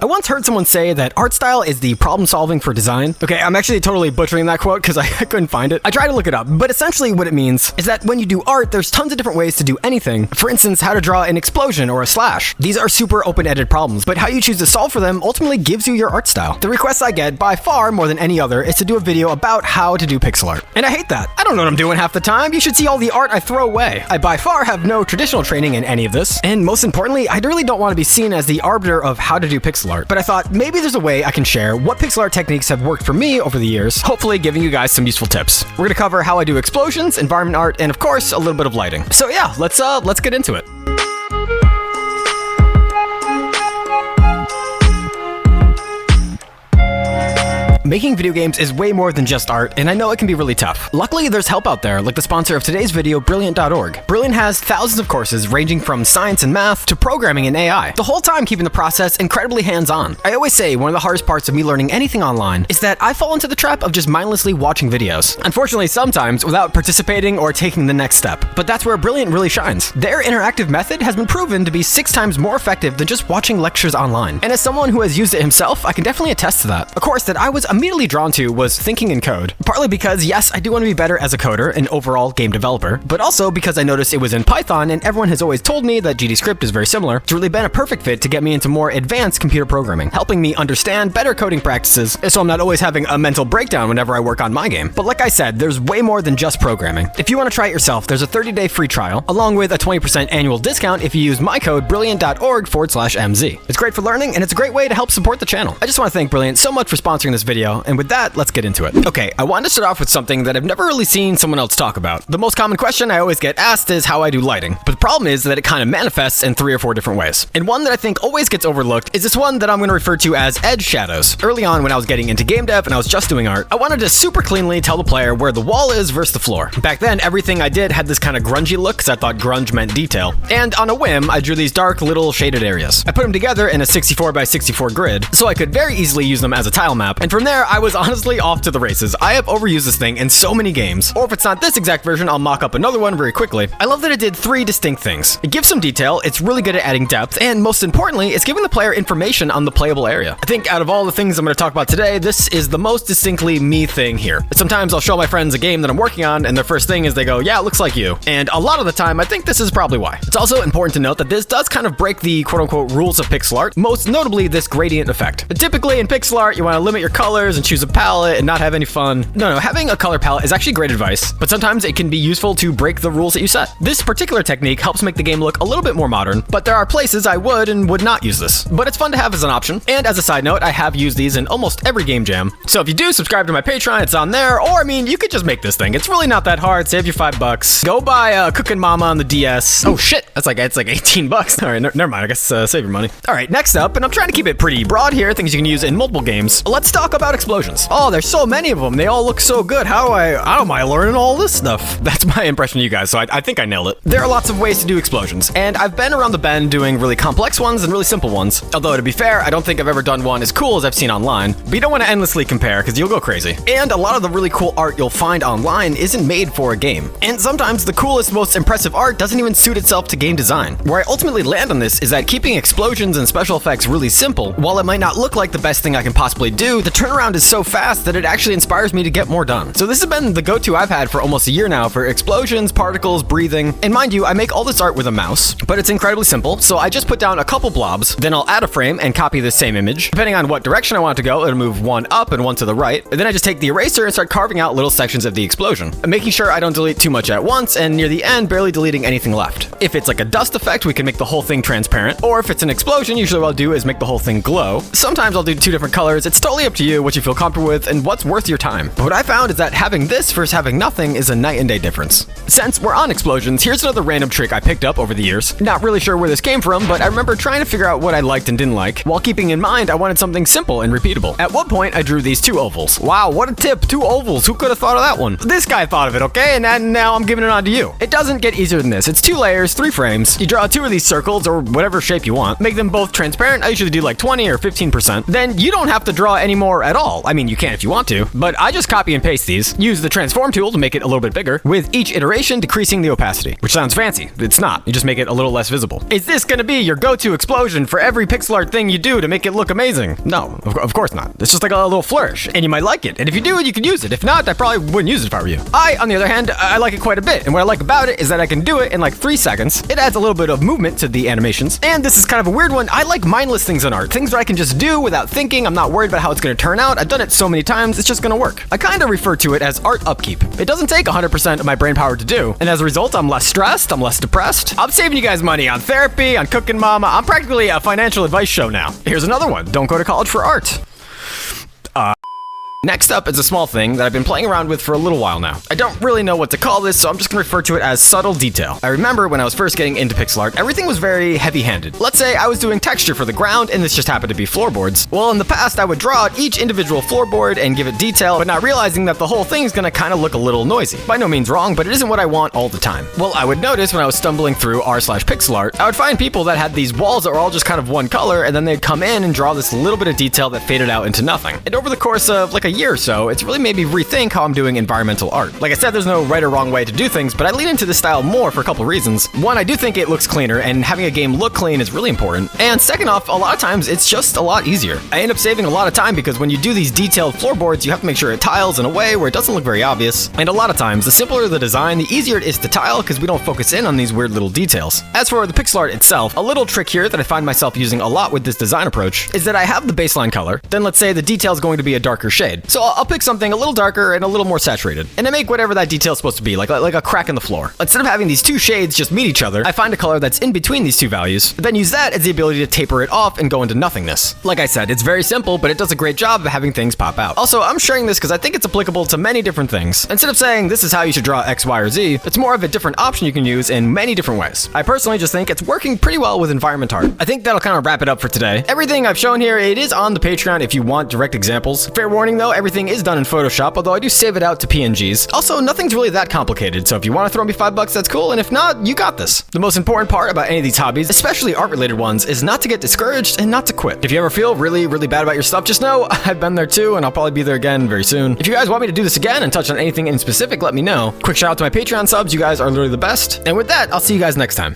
I once heard someone say that art style is the problem solving for design. Okay, I'm actually totally butchering that quote because I couldn't find it. I tried to look it up, but essentially what it means is that when you do art, there's tons of different ways to do anything. For instance, how to draw an explosion or a slash. These are super open-ended problems, but how you choose to solve for them ultimately gives you your art style. The request I get by far more than any other is to do a video about how to do pixel art. And I hate that. I don't know what I'm doing half the time. You should see all the art I throw away. I by far have no traditional training in any of this. And most importantly, I really don't want to be seen as the arbiter of how to do pixel art. But I thought maybe there's a way I can share what pixel art techniques have worked for me over the years, hopefully giving you guys some useful tips. We're gonna cover how I do explosions, environment art, and of course, a little bit of lighting. So yeah, let's get into it. Making video games is way more than just art, and I know it can be really tough. Luckily, there's help out there, like the sponsor of today's video, Brilliant.org. Brilliant has thousands of courses ranging from science and math to programming and AI, the whole time keeping the process incredibly hands-on. I always say one of the hardest parts of me learning anything online is that I fall into the trap of just mindlessly watching videos. Unfortunately, sometimes without participating or taking the next step. But that's where Brilliant really shines. Their interactive method has been proven to be 6 times more effective than just watching lectures online. And as someone who has used it himself, I can definitely attest to that. A course that I was immediately drawn to was Thinking in Code. Partly because, yes, I do want to be better as a coder and overall game developer, but also because I noticed it was in Python and everyone has always told me that GDScript is very similar. It's really been a perfect fit to get me into more advanced computer programming, helping me understand better coding practices so I'm not always having a mental breakdown whenever I work on my game. But like I said, there's way more than just programming. If you want to try it yourself, there's a 30-day free trial, along with a 20% annual discount if you use my code brilliant.org/MZ. It's great for learning and it's a great way to help support the channel. I just want to thank Brilliant so much for sponsoring this video, and with that, let's get into it. Okay, I wanted to start off with something that I've never really seen someone else talk about. The most common question I always get asked is how I do lighting, but the problem is that it kind of manifests in 3 or 4 different ways. And one that I think always gets overlooked is this one that I'm going to refer to as edge shadows. Early on when I was getting into game dev and I was just doing art, I wanted to super cleanly tell the player where the wall is versus the floor. Back then, everything I did had this kind of grungy look because I thought grunge meant detail. And on a whim, I drew these dark little shaded areas. I put them together in a 64 by 64 grid so I could very easily use them as a tile map. And from there, I was honestly off to the races. I have overused this thing in so many games. Or if it's not this exact version, I'll mock up another one very quickly. I love that it did 3 distinct things. It gives some detail, it's really good at adding depth, and most importantly, it's giving the player information on the playable area. I think out of all the things I'm going to talk about today, this is the most distinctly me thing here. Sometimes I'll show my friends a game that I'm working on, and their first thing is they go, yeah, it looks like you. And a lot of the time, I think this is probably why. It's also important to note that this does kind of break the quote-unquote rules of pixel art, most notably this gradient effect. But typically in pixel art, you want to limit your colors and choose a palette and not have any fun. No, having a color palette is actually great advice, but sometimes it can be useful to break the rules that you set. This particular technique helps make the game look a little bit more modern, but there are places I would and would not use this. But it's fun to have as an option, and as a side note, I have used these in almost every game jam. So if you do subscribe to my Patreon, it's on there, or I mean, you could just make this thing. It's really not that hard. Save your $5. Go buy Cookin' Mama on the DS. Oh shit, it's like $18. All right, never mind. I guess save your money. All right, next up, and I'm trying to keep it pretty broad here, things you can use in multiple games. Let's talk about explosions. Oh, there's so many of them. They all look so good. How am I learning all this stuff? That's my impression of you guys, so I think I nailed it. There are lots of ways to do explosions, and I've been around the bend doing really complex ones and really simple ones. Although, to be fair, I don't think I've ever done one as cool as I've seen online, but you don't want to endlessly compare because you'll go crazy. And a lot of the really cool art you'll find online isn't made for a game. And sometimes the coolest, most impressive art doesn't even suit itself to game design. Where I ultimately land on this is that keeping explosions and special effects really simple, while it might not look like the best thing I can possibly do, the turnaround is so fast that it actually inspires me to get more done. So this has been the go-to I've had for almost a year now for explosions, particles, breathing. And mind you, I make all this art with a mouse, but it's incredibly simple. So I just put down a couple blobs, then I'll add a frame and copy the same image. Depending on what direction I want it to go, it'll move one up and one to the right. And then I just take the eraser and start carving out little sections of the explosion, making sure I don't delete too much at once, and near the end, barely deleting anything left. If it's like a dust effect, we can make the whole thing transparent. Or if it's an explosion, usually what I'll do is make the whole thing glow. Sometimes I'll do 2 different colors. It's totally up to you what you feel comfortable with and what's worth your time. But what I found is that having this versus having nothing is a night and day difference. Since we're on explosions, here's another random trick I picked up over the years. Not really sure where this came from, but I remember trying to figure out what I liked and didn't like, while keeping in mind I wanted something simple and repeatable. At one point, I drew these 2 ovals. Wow, what a tip, 2 ovals. Who could have thought of that one? This guy thought of it, okay? And now I'm giving it on to you. It doesn't get easier than this. It's 2 layers, 3 frames. You draw 2 of these circles, or whatever shape you want. Make them both transparent. I usually do like 20 or 15%. Then you don't have to draw any more at all. I mean, you can if you want to, but I just copy and paste these, use the transform tool to make it a little bit bigger, with each iteration decreasing the opacity, which sounds fancy. It's not. You just make it a little less visible. Is this gonna be your go-to explosion for every pixel art thing you do to make it look amazing? No, of course not. It's just like a little flourish, and you might like it. And if you do, you can use it. If not, I probably wouldn't use it if I were you. On the other hand, I like it quite a bit, and what I like about it is that I can do it in like 3 seconds. It adds a little bit of movement to the animations, and this is kind of a weird one. I like mindless things in art, things that I can just do without thinking. I'm not worried about how it's gonna turn out. I've done it so many times, it's just gonna work. I kind of refer to it as art upkeep. It doesn't take 100% of my brain power to do, and as a result, I'm less stressed, I'm less depressed. I'm saving you guys money on therapy, on Cooking Mama. I'm practically a financial advice show now. Here's another one. Don't go to college for art. Next up is a small thing that I've been playing around with for a little while now. I don't really know what to call this, so I'm just gonna refer to it as subtle detail. I remember when I was first getting into pixel art, everything was very heavy-handed. Let's say I was doing texture for the ground, and this just happened to be floorboards. Well, in the past, I would draw out each individual floorboard and give it detail, but not realizing that the whole thing is gonna kind of look a little noisy. By no means wrong, but it isn't what I want all the time. Well, I would notice when I was stumbling through r/pixel art, I would find people that had these walls that were all just kind of one color, and then they'd come in and draw this little bit of detail that faded out into nothing. And over the course of like a year or so, it's really made me rethink how I'm doing environmental art. Like I said, there's no right or wrong way to do things, but I lean into this style more for a couple reasons. One, I do think it looks cleaner, and having a game look clean is really important. And second off, a lot of times it's just a lot easier. I end up saving a lot of time because when you do these detailed floorboards, you have to make sure it tiles in a way where it doesn't look very obvious. And a lot of times, the simpler the design, the easier it is to tile because we don't focus in on these weird little details. As for the pixel art itself, a little trick here that I find myself using a lot with this design approach is that I have the baseline color, then let's say the detail is going to be a darker shade. So I'll pick something a little darker and a little more saturated, and I make whatever that detail is supposed to be, like a crack in the floor. Instead of having these two shades just meet each other, I find a color that's in between these two values, then use that as the ability to taper it off and go into nothingness. Like I said, it's very simple, but it does a great job of having things pop out. Also, I'm sharing this because I think it's applicable to many different things. Instead of saying this is how you should draw X, Y, or Z, it's more of a different option you can use in many different ways. I personally just think it's working pretty well with environment art. I think that'll kind of wrap it up for today. Everything I've shown here, it is on the Patreon if you want direct examples. Fair warning though, everything is done in Photoshop, although I do save it out to PNGs. Also, nothing's really that complicated, so if you want to throw me $5, that's cool, and if not, you got this. The most important part about any of these hobbies, especially art-related ones, is not to get discouraged and not to quit. If you ever feel really bad about your stuff, just know I've been there too, and I'll probably be there again very soon. If you guys want me to do this again and touch on anything in specific, let me know. Quick shout out to my Patreon subs, you guys are literally the best. And with that, I'll see you guys next time.